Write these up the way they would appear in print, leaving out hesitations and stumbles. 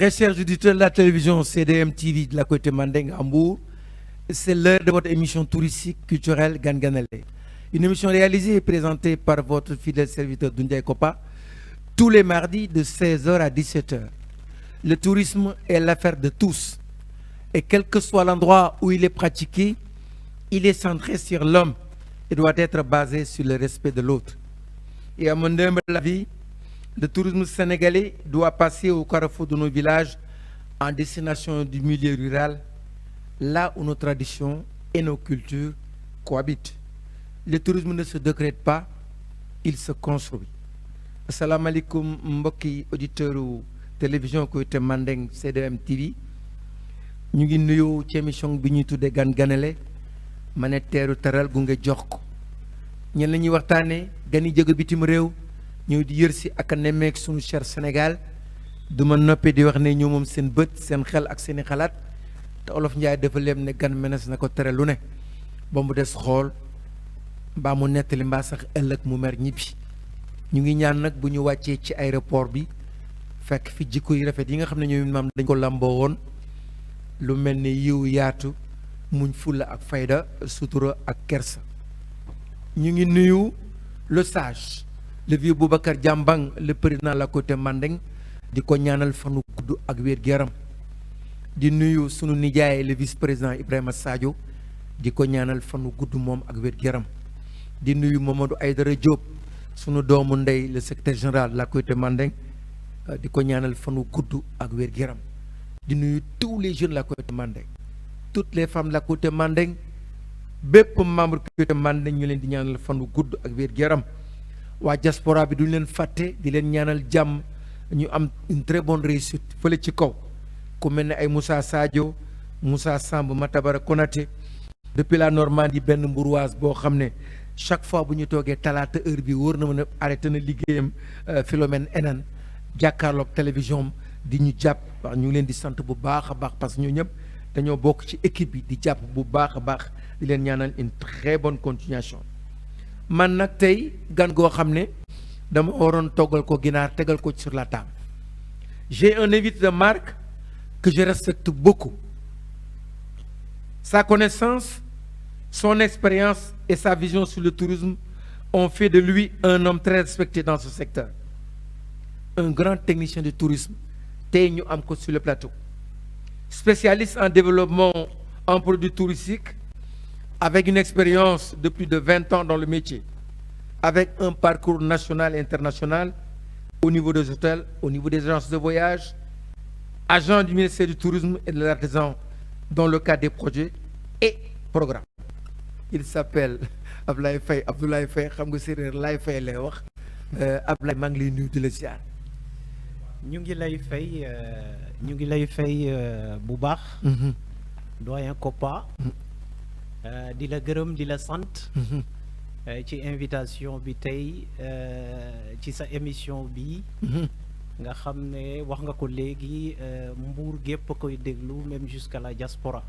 Très chers auditeurs de la télévision CDM TV de la côté Mandeng à Hambourg, c'est l'heure de votre émission touristique culturelle Gan Ganale. Une émission réalisée et présentée par votre fidèle serviteur Dundiaï Kopa tous les mardis de 16h à 17h. Le tourisme est l'affaire de tous et quel que soit l'endroit où il est pratiqué, il est centré sur l'homme et doit être basé sur le respect de l'autre. Et à mon humble avis, le tourisme sénégalais doit passer au carrefour de nos villages en destination du milieu rural, là où nos traditions et nos cultures cohabitent. Le tourisme ne se décrète pas, il se construit. Assalamu alaikum mbokki auditeurs télévision Koité Mandeng CDM TV. ñu ngi nuyoo ci émission bi ñuy tuddee Gan Ganale ma ne teeru teral gunge jox ko ñen la ñuy waxtaanee gan yi jóge bitim réew ñëw di yër si ak a nemmeek suñu cher Sénégal du ma noppee di wax ne ñoo moom seen bët seen xel ak seeni xalaat te olof Njaay dafa lem ne gan menes na ko tere lu ne ba mu des xool mbaa mu nettali mbaa sax ëllëg mu mer ñibbi ñu ngi ñaan nag bu ñu wàccee ci aéroport bi fekk fi jikko yi rafet yi nga xam ne ñoom maam dañ ko làmboo woon lu mel ni yiw yaatu muñ fulla ak fayda sutura ak kersa ñu ngi nuyu le sage le vieux Boubacar Diambang le président de la côté Mandeng di ko ñaanal fanu gudd ak wér-gu-yaram di nuyu sunu nijaay le vice-président Ibrahima Sadio di ko ñaanal fanu gudd moom ak wér-gu-yaram di nuyu Mamadou Aïdara Diop sunu doomu ndey le secrétaire général de la côté Mandeng di ko ñaanal fanu gudd ak wér-gu-yaram di nuyu tous les jeunes de la côté Mandeng toutes les femmes de la côté Mandeng bépp membre côté Mandeng ñu leen di ñaanal fanu gudd ak wér-gu-yaram waa diaspora bi duñ leen fàtte di leen ñaanal jàmm ñu am une très bonne réussite fële ci kaw ku mel ne ay Moussa Sadio Moussa Samb Matabara Konaté depuis la Normandie benn mbouroise boo xam ne chaque fois bu ñu toogee talaata heure bi wóor na mën a arrêté na liggéeyam Philomène Enan jàkkaarloog télévision di ñu jàpp wax ñu ngi leen di sant bu baax a baax parce que ñoo ñëpp dañoo bokk ci équipe bi di jàpp bu baax a baax di leen ñaanal une très bonne continuation man nag tey gan goo xam ne dama waroon toggal ko ginaar tegal ko sur la table j'ai un invité de marque que je respecte beaucoup sa connaissance son expérience et sa vision sur le tourisme ont fait de lui un homme très respecté dans ce secteur un grand technicien de tourisme tey ñu am ko sur le plateau spécialiste en développement en produits touristiques avec une expérience de plus de 20 ans dans le métier avec un parcours national et international au niveau des hôtels au niveau des agences de voyage agent du ministère du tourisme et de l'artisanat dans le cadre des projets et programmes il s'appelle Ablaye Faye Abdoulaye Faye xam nga séeréer Laye Faye lay wax Ablaye maa ngi lay nuyu di la ziar ñu ngi lay fay bu baax doyen Kopa di la gërëm di la sant ci invitation bi tey ci sa émission bi nga xam ne wax nga ko léegi Mbour gépp koy déglu même jusqu'à la diaspora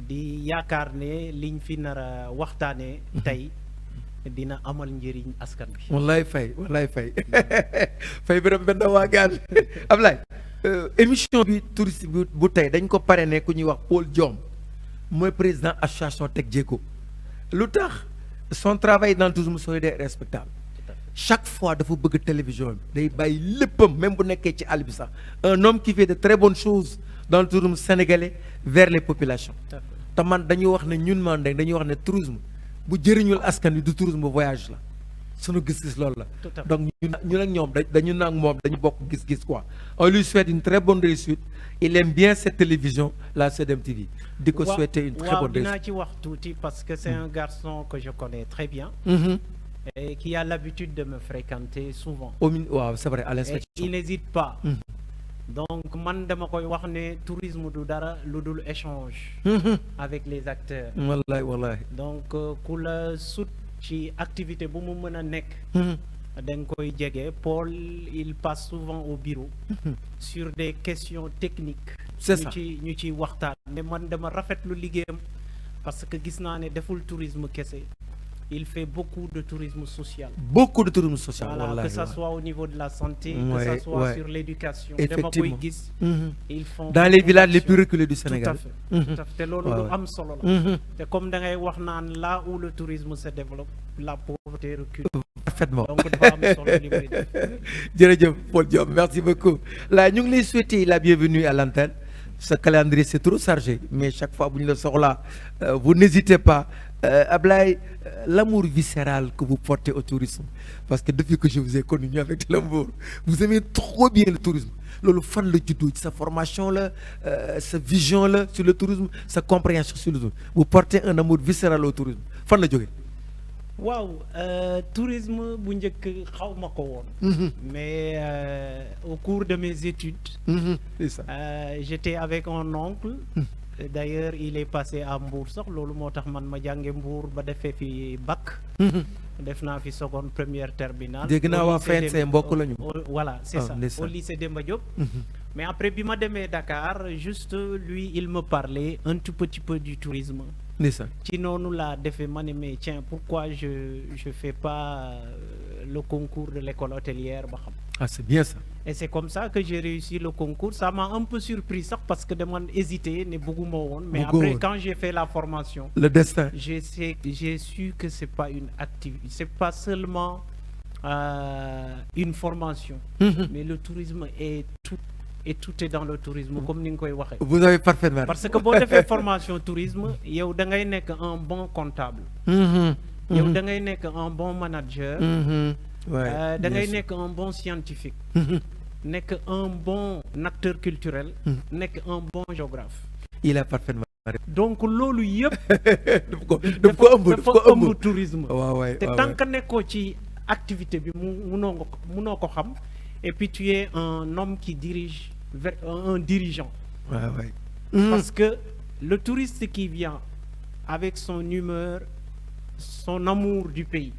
di yaakaar ne liñ fi nar a waxtaane tey dina amal njëriñ askan bi wallaay fay fay bi benn waa gaan Ablaye émission bi touristique bu tey dañ ko parrainé ku ñuy wax Paul Diom mooy président association Tek Jéego lu tax son travail dans le tourisme solidaire est respectable chaque fois dafa bëgg télévision bi day bàyyi léppam même bu nekkee ci àll bi sax un homme qui fait de très bonnes choses dans le tourisme sénégalais vers les populations te man dañuy wax ne ñun Mandeng dañuy wax ne tourisme bu jëriñul askan wi du tourisme voyage la sunu gis-gis loolu la donc ñun ak ñoom dañu nag moom dañu bokk gis-gis quoi on lui souhaite une très bonne réussite il aime bien cette télévision la CDM TV di ko souhaiter une très bonne réussite dinaa ci wax tuuti parce que c'est un garçon que je connais très bien et qui a l'habitude de me fréquenter souvent waaw c'est vrai à l'inspection il n'hésite pas donc man dama koy wax ne tourisme du dara lu dul échange avec les acteurs wallaay donc ku la sut ci activité bu mu mën a nekk da nga koy jege Paul il passe souvent au bureau sur des questions techniques c'est ça ñu ci waxtaan mais man dama rafetlu liggéeyam parce que gis naa ne deful tourisme kese il fait beaucoup de tourisme social. Beaucoup de tourisme social. Voilà, wallahi, que ça ouais. soit au niveau de la santé, Ouais, que ça soit ouais. sur l'éducation. Effectivement. Dama koy gis, ils font Dans les beaucoup villages les d'actions. plus reculés du Tout Sénégal. à fait. Tout à fait. Te loolu Ouais, lu ouais. am solo la. Te comme da ngay wax naan là où le tourisme se développe, la pauvreté recule. Parfaitement. Donc dafa am solo li muy def. Jërëjëf Paul Diop, merci beaucoup. Là, ñu ngi lay souhaiter la bienvenue à l'antenne. Ce calendrier c'est trop chargé, mais chaque fois bu ñu la soxlaa, vous n'hésitez pas. Ablaye, l'amour viscéral que vous portez au tourisme, parce que depuis que je vous ai connu avec l'amour, vous aimez trop bien le tourisme. Loolu fan la juddoo ci sa formation la, sa vision la sur le tourisme, sa compréhension sur le tourisme. Vous portez un amour viscéral au tourisme. Fan la jógee? Waaw, tourisme bu njëkk xaw ma ko woon. Mais au cours de mes études, C'est ça. j'étais avec un oncle. D'ailleurs, il est passé à Mbour sax loolu moo tax man ma jànge Mbour ba defee fi bac. Def naa fi seconde première terminale. Dégg naa Au waa lycée FNC mbokk lañu. Voilà, c'est Ah, ça. ndeysaan. Au lycée Demba Diop. Mais après bi ma demee Dakar, juste lui, il me parlait un tout petit peu du tourisme. Ndeysaan. Ci noonu laa defee ma ne mais tiens, pourquoi je fais pas le concours de l'école hôtelière ba xam. Ah, c'est bien ça. Et c'est comme ça que j'ai réussi le concours. Ça m'a un peu surpris sax parce que dama hésité ne bëgguma woon. Mais Bëggoo après woon. quand j'ai fait la formation, Le destin. j'ai su que c'est pas une activité, c'est pas seulement une formation, mais le tourisme est tout est dans le tourisme comme ni nga koy waxee. Vous avez parfaitement. Parce que boo defee formation tourisme, yow da ngay nekk un bon comptable. Yow da ngay nekk un bon manager. Ouais, da bien ngay sûr. nekk un bon scientifique. Nekk un bon acteur culturel. Nekk un bon géographe. Il a parfaitement. Donc loolu yëpp. daf ko ëmb dafa ëmb tourisme. waaw waay te tant que nekkoo ci activité bi munoo ko xam. Et puis tu es un homme qui dirige vers un dirigeant. waaw waay. Parce que le touriste qui vient avec son humeur, son amour du pays.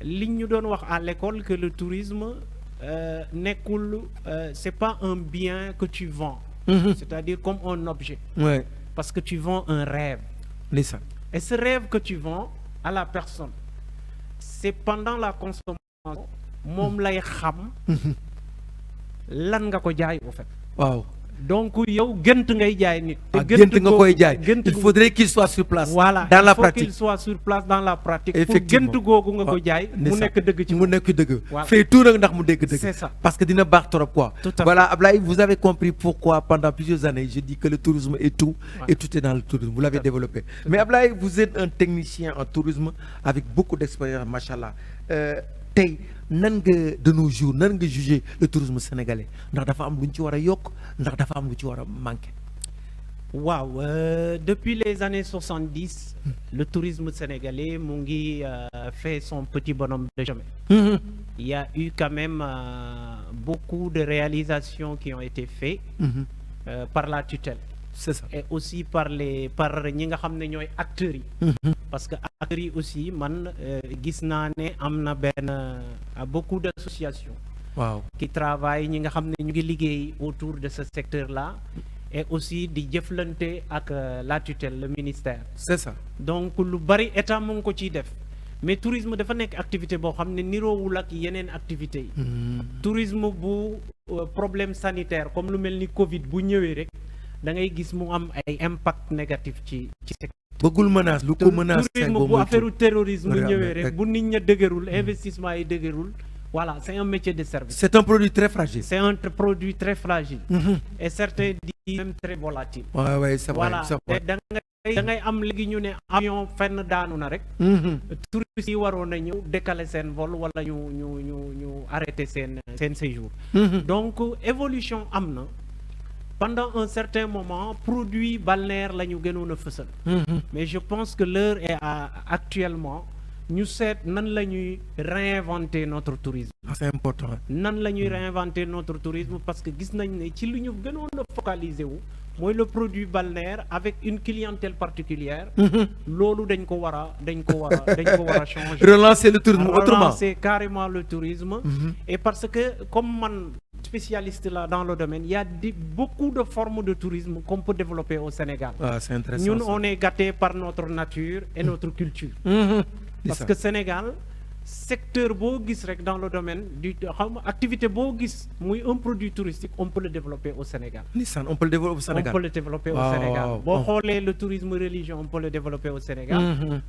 Li ñu doon wax à l'école que le tourisme nekkul, c'est pas un bien que tu vends. C'est-à-dire comme un objet. Ouais. Parce que tu vends un rêve. Ndeysaan. Et ce rêve que tu vends à la personne, c'est pendant la consommation moom lay xam lan nga ko jaay au fait. waaw. Donc yow gënt ngay jaay nit. ah gént nga koy jaay. il faudrait qu'il soit sur place. Voilà, dans la il faut pratique. qu'il soit sur place dans la pratique. Effectivement. Pour gënt googu nga ko jaay. mu ndeysaan. nekk dëgg ci mu nekk dëgg. Voilà. fay tout nag ndax mu dégg dëgg. C'est ça. parce que dina baax trop quoi. Tout à Voilà Ablaye, vous avez compris pourquoi pendant plusieurs années je dis que le tourisme est tout. Ouais. Et tout est dans le tourisme. Vous l'avez Tout à fait. développé. Mais Ablaye, vous êtes un technicien en tourisme avec beaucoup d'expérience, machallah. Tey nan nga de nos jours nan nga juger le tourisme sénégalais ndax dafa am lu ñu ci war a yokk ndax dafa am lu ci war a manqué. Waaw, depuis les années 70, le tourisme sénégalais mu ngi fait son petit bonhomme de chemin. Il y a eu quand même beaucoup de réalisations qui ont été faites par la tutelle. C'est ça. Et aussi par ñi nga xam ne ñooy acteurs yi. Parce que acteurs yi aussi man gis naa ne am na beaucoup d'associations waaw. qui travaillent ñi nga xam ne ñu ngi liggéey autour de ce secteur-là et aussi di jëflante ak la tutelle, le ministère. C'est ça. Donc lu bari état mu ngi ko ciy def mais tourisme dafa nekk activité boo xam ne niroowul ak yeneen activités yi. Tourisme bu problème sanitaire comme lu mel ni Covid bu ñëwee rek da ngay gis mu am ay impact négatif ci secteur. bëggul menace lu ko menace. tourisme bu affaire terrorisme ñëwee rek bu nit ña dëgërul investissement yi dëgërul. Voilà, c'est un métier de service. C'est un produit très fragile. C'est un produit très fragile. Et certains disent même très volatile. Ouais, c'est vrai. Voilà, C'est vrai. da ngay am léegi ñu ne avion fenn daanu na rek. Touristes yi waroon a ñëw décaler seen vol wala ñu arrêter seen séjour. Donc évolution am na. Pendant un certain moment produit balnéaire la ñu gënoon a fësal. Mais je pense que l'heure est actuellement ñu seet nan la ñuy réinventer notre tourisme. C'est important. Nan la ñuy réinventer notre tourisme parce que gis nañ ne ci lu ñu gënoon a focaliser wu mooy le produit balnéaire avec une clientèle particulière. Loolu dañ ko war a changer. Relancer le tourisme autrement. Relancer carrément le tourisme. Et parce que comme man spécialiste là dans le domaine, il y a beaucoup de formes de tourisme qu'on peut développer au Sénégal. Ah, c'est intéressant. Nous, ça. on est gâtés par notre nature et notre culture. Parce que Sénégal, secteur beau gis rek dans le domaine du activité beau gis muy un produit touristique, on peut le développer au Sénégal. Nissan, on peut le développer au Sénégal. On peut le développer au Wow, Sénégal. wow, Bon, wow. xoolee le tourisme religieux, on peut le développer au Sénégal.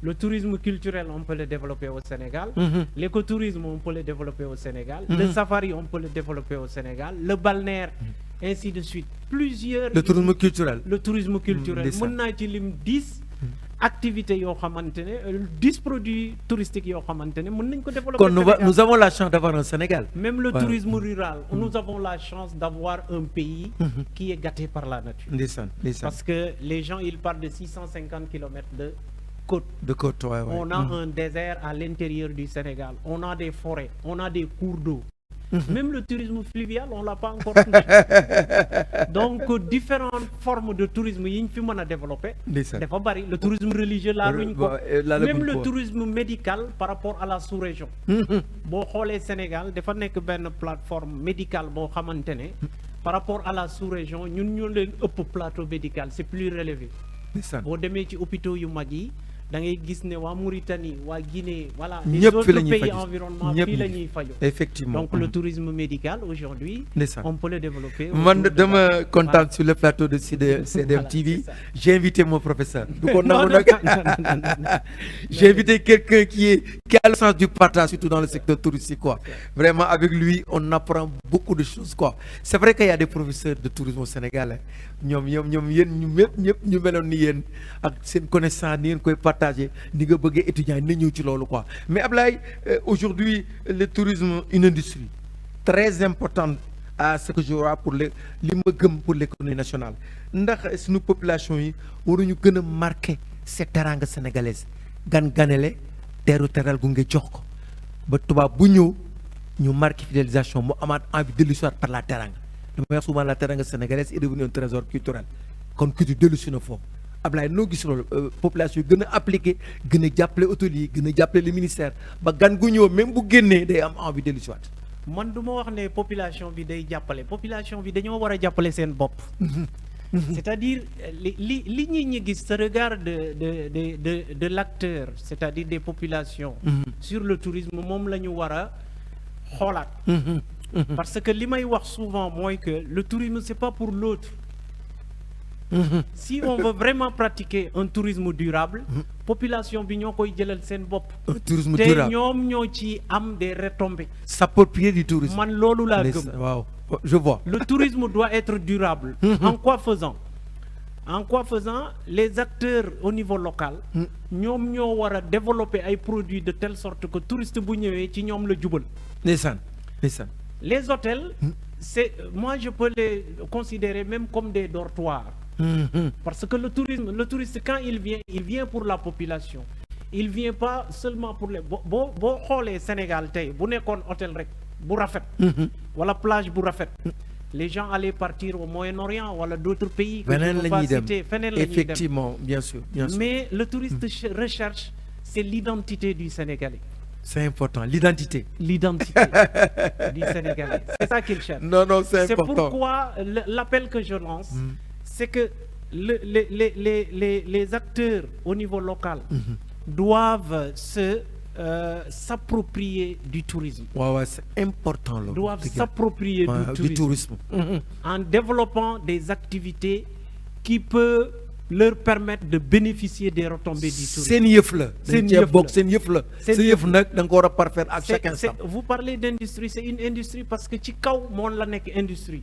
Le tourisme culturel, on peut le développer au Sénégal. L'écotourisme, on peut le développer au Sénégal. Le safari, on peut le développer au Sénégal. Le balnéaire, ainsi de suite. Plusieurs. Le tourisme culturel. Le tourisme culturel. ndeysaan. Mën naa ci lim 10 activités yoo xamante ne 10 produits touristiques yoo xamante ne mën nañ ko développer Kon au Sénégal. nous avons la chance d'avoir un Sénégal. Même le Ouais. tourisme rural, nous avons la chance d'avoir un pays qui est gâté par la nature. Nissan, Nissan. Parce que les gens, ils partent de 650 km de côte. De côte, ouais, ouais. On a un désert à l'intérieur du Sénégal. On a des forêts, on a des cours d'eau. Même le tourisme fluvial, on ne l'a pas encore touché. Donc, différentes formes de tourisme, il faut développer. Ndeysaan. Le tourisme religieux, là, même le tourisme. tourisme médical par rapport à la sous-région. Bon, le Sénégal, il faut une plateforme médicale par rapport à la sous-région. Nous avons un plateau médical, c'est plus relevé. Nissan. Boo demee ci hôpitaux yu mag yi da ngay gis ne waa Mauritanie waa Guinée voilà les Ñëpp fi autres la ñuy pays faju. environnement Ñëpp fii la ñi. ñuy faju. Effectivement. Donc le tourisme médical aujourd'hui Ndeysaan. on peut le développer Man autour de dama ça. content sur le plateau de CDM Voilà, TV. c'est ça. J'ai invité mon professeur. Du ko Non, nangu non, nag. non. J'ai invité quelqu'un qui a le sens du partage, surtout dans le secteur touristique, quoi. Vraiment, avec lui, on apprend beaucoup de choses, quoi. C'est vrai qu'il y a des professeurs de tourisme au Sénégal. Hein. Ñoom yéen ñëpp ñu meloon ni yéen ak seen connaissance ni ngeen koy partager ni nga bëggee étudiants yi na ñëw ci loolu quoi. Mais Ablaye, aujourd'hui, le tourisme, une industrie très importante à ce que je vois pour les li ma gëm pour l'économie nationale. Ndax suñu population yi waruñu gën a marqué cette teranga sénégalaise ganele teeru teral gu nga jox ko ba tubaab bu ñëw ñu marqué fidélisation mu amaat envie de l'histoire par la teranga. Damay wax souvent la teranga sénégalaise est devenue un trésor culturel kon culture dellu si na foofu. Ablaye noo gis loolu population yi gën a appliqué gën a jàppale hôteliers yi gën a jàppale le ministère ba gan gu ñëw même bu génnee day am envie de l'histoire. man du ma wax ne population bi day jàppale population bi dañoo war a jàppale seen bopp. C'est-à-dire li ñi gis ce regard de l'acteur, c'est-à-dire des populations sur le tourisme moom la ñu war a xoolaat. Parce que li may wax souvent mooy que le tourisme c'est pas pour l'autre. Si on veut vraiment pratiquer un tourisme durable, population bi ñoo koy jëlal seen bopp. Un tourisme te durable. ñoom ñoo ci am des retombées. S'approprier du tourisme. Man loolu laa gëm. Waaw, je vois. Le tourisme doit être durable. En quoi faisant? En quoi faisant, les acteurs au niveau local, ñoom ñoo war a développer ay produits de telle sorte que touriste bu ñëwee ci ñoom la jubal. Ndeysaan, ndeysaan. Les hôtels, c'est moi je peux les considérer même comme des dortoirs. Parce que le touriste quand il vient pour la population. Il vient pas seulement pour les boo xoolee Sénégal tey bu nekkoon hôtel rek bu rafet. Wala plage bu rafet. Les gens allaient partir au Moyen-Orient ou à d'autres pays que je ne peux pas citer. Effectivement, bien sûr, bien sûr. Mais le touriste recherche, c'est l'identité du Sénégalais. C'est important, l'identité. L'identité du Sénégalais. C'est ça qu'il cherche. Non, c'est C'est important. pourquoi l'appel que je lance, c'est que les acteurs au niveau local doivent s'approprier du tourisme. Ouais, c'est important. Là, Doivent s'approprier du tourisme. En développant des activités qui peuvent leur permettre de bénéficier des retombées du tourisme. Seen yëf la. Seen yëf la. Sa yëf nag da nga ko war a parfaire à chaque instant. Vous parlez d'industrie, c'est une industrie parce que ci kaw moom la nekk industrie.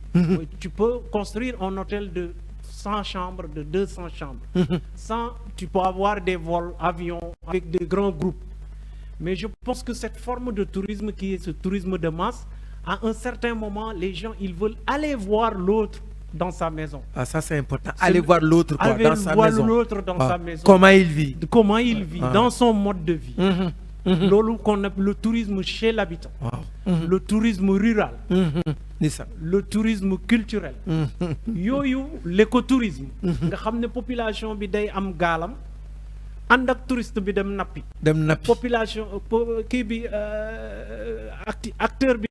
Tu peux construire un hôtel de 100 chambres, de 200 chambres. Tu peux avoir des vols, avions avec de grands groupes. Mais je pense que cette forme de tourisme qui est ce tourisme de masse, à un certain moment, les gens, ils veulent aller voir l'autre dans sa maison. Ah, ça c'est important. Aller voir l'autre quoi, dans sa maison. Aller voir l'autre dans sa maison. Comment il vit. Comment il vit, dans son mode de vie. Loolu qu'on appelle le tourisme chez l'habitant. Le tourisme rural. Le tourisme culturel. Yooyu l'écotourisme. Nga xam ne population bi day am gaalam. ànd ak touriste bi dem nappi. Dem nappi. Population kii bi acteur bi